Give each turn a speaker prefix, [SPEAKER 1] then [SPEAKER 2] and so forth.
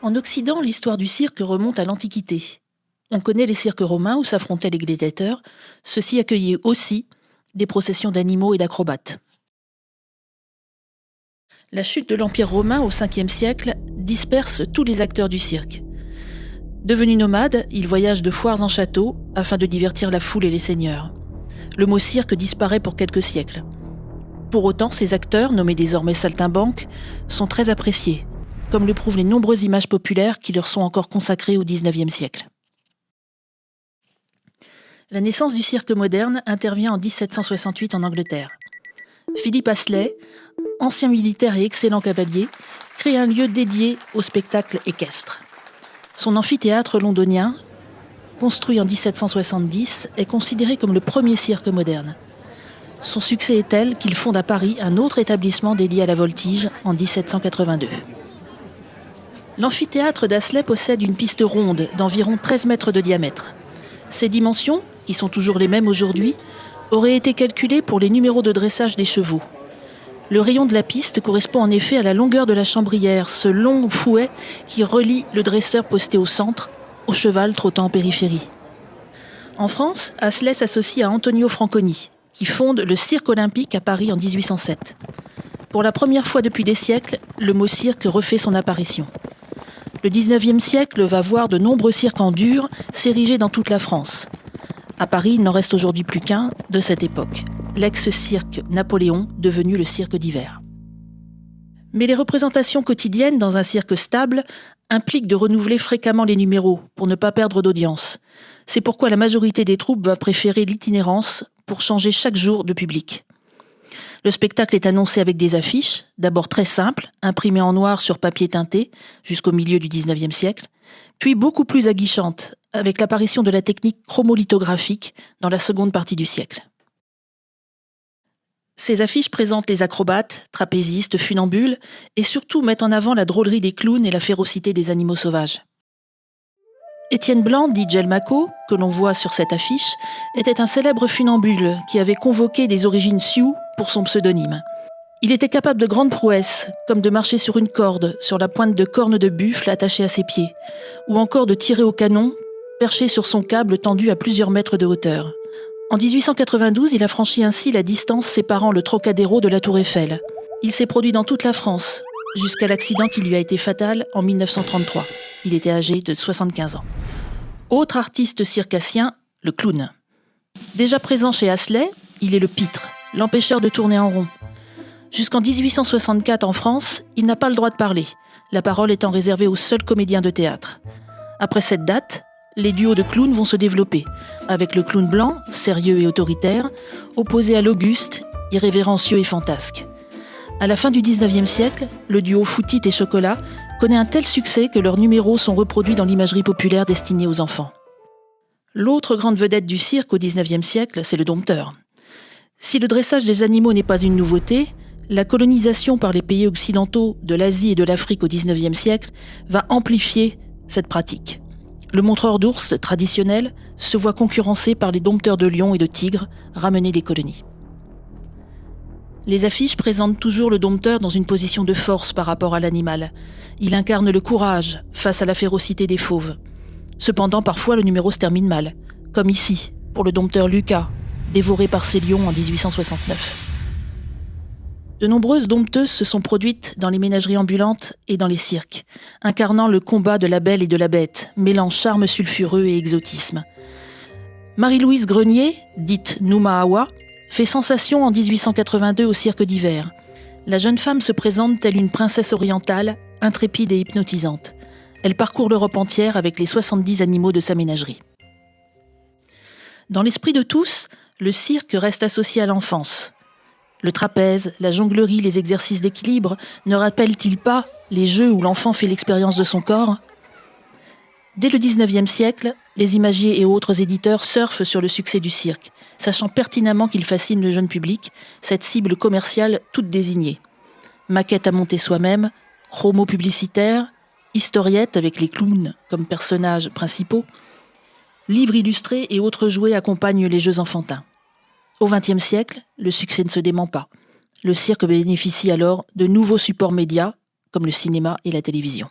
[SPEAKER 1] En Occident, l'histoire du cirque remonte à l'Antiquité. On connaît les cirques romains où s'affrontaient les gladiateurs. Ceux-ci accueillaient aussi des processions d'animaux et d'acrobates. La chute de l'Empire romain au 5e siècle disperse tous les acteurs du cirque. Devenus nomades, ils voyagent de foires en châteaux afin de divertir la foule et les seigneurs. Le mot cirque disparaît pour quelques siècles. Pour autant, ces acteurs, nommés désormais saltimbanques, sont très appréciés, comme le prouvent les nombreuses images populaires qui leur sont encore consacrées au XIXe siècle. La naissance du cirque moderne intervient en 1768 en Angleterre. Philippe Astley, ancien militaire et excellent cavalier, crée un lieu dédié au spectacle équestre. Son amphithéâtre londonien, construit en 1770, est considéré comme le premier cirque moderne. Son succès est tel qu'il fonde à Paris un autre établissement dédié à la voltige en 1782. L'amphithéâtre d'Astley possède une piste ronde d'environ 13 mètres de diamètre. Ses dimensions, qui sont toujours les mêmes aujourd'hui, auraient été calculées pour les numéros de dressage des chevaux. Le rayon de la piste correspond en effet à la longueur de la chambrière, ce long fouet qui relie le dresseur posté au centre au cheval trottant en périphérie. En France, Astley s'associe à Antonio Franconi, qui fonde le Cirque olympique à Paris en 1807. Pour la première fois depuis des siècles, le mot cirque refait son apparition. Le 19e siècle va voir de nombreux cirques en dur s'ériger dans toute la France. À Paris, il n'en reste aujourd'hui plus qu'un de cette époque, l'ex-cirque Napoléon, devenu le cirque d'hiver. Mais les représentations quotidiennes dans un cirque stable impliquent de renouveler fréquemment les numéros pour ne pas perdre d'audience. C'est pourquoi la majorité des troupes va préférer l'itinérance pour changer chaque jour de public. Le spectacle est annoncé avec des affiches, d'abord très simples, imprimées en noir sur papier teinté jusqu'au milieu du XIXe siècle, puis beaucoup plus aguichantes, avec l'apparition de la technique chromolithographique dans la seconde partie du siècle. Ces affiches présentent les acrobates, trapézistes, funambules et surtout mettent en avant la drôlerie des clowns et la férocité des animaux sauvages. Étienne Blanc, dit Jelmaco, que l'on voit sur cette affiche, était un célèbre funambule qui avait convoqué des origines sioux pour son pseudonyme. Il était capable de grandes prouesses, comme de marcher sur une corde, sur la pointe de cornes de buffle attachée à ses pieds, ou encore de tirer au canon, perché sur son câble tendu à plusieurs mètres de hauteur. En 1892, il a franchi ainsi la distance séparant le Trocadéro de la Tour Eiffel. Il s'est produit dans toute la France, jusqu'à l'accident qui lui a été fatal en 1933. Il était âgé de 75 ans. Autre artiste circassien, le clown. Déjà présent chez Astley, il est le pitre, l'empêcheur de tourner en rond. Jusqu'en 1864 en France, il n'a pas le droit de parler, la parole étant réservée aux seuls comédiens de théâtre. Après cette date, les duos de clowns vont se développer, avec le clown blanc, sérieux et autoritaire, opposé à l'auguste, irrévérencieux et fantasque. À la fin du XIXe siècle, le duo Foutit et Chocolat connaît un tel succès que leurs numéros sont reproduits dans l'imagerie populaire destinée aux enfants. L'autre grande vedette du cirque au XIXe siècle, c'est le dompteur. Si le dressage des animaux n'est pas une nouveauté, la colonisation par les pays occidentaux de l'Asie et de l'Afrique au XIXe siècle va amplifier cette pratique. Le montreur d'ours traditionnel se voit concurrencé par les dompteurs de lions et de tigres ramenés des colonies. Les affiches présentent toujours le dompteur dans une position de force par rapport à l'animal. Il incarne le courage face à la férocité des fauves. Cependant, parfois, le numéro se termine mal, comme ici, pour le dompteur Lucas, dévoré par ses lions en 1869. De nombreuses dompteuses se sont produites dans les ménageries ambulantes et dans les cirques, incarnant le combat de la belle et de la bête, mêlant charme sulfureux et exotisme. Marie-Louise Grenier, dite Nouma Awa, fait sensation en 1882 au cirque d'hiver. La jeune femme se présente telle une princesse orientale, intrépide et hypnotisante. Elle parcourt l'Europe entière avec les 70 animaux de sa ménagerie. Dans l'esprit de tous, le cirque reste associé à l'enfance. Le trapèze, la jonglerie, les exercices d'équilibre ne rappellent-ils pas les jeux où l'enfant fait l'expérience de son corps ? Dès le XIXe siècle, les imagiers et autres éditeurs surfent sur le succès du cirque, sachant pertinemment qu'il fascine le jeune public, cette cible commerciale toute désignée. Maquettes à monter soi-même, chromos publicitaires, historiettes avec les clowns comme personnages principaux, Livres illustrés et autres jouets accompagnent les jeux enfantins. Au XXe siècle, le succès ne se dément pas. Le cirque bénéficie alors de nouveaux supports médias, comme le cinéma et la télévision.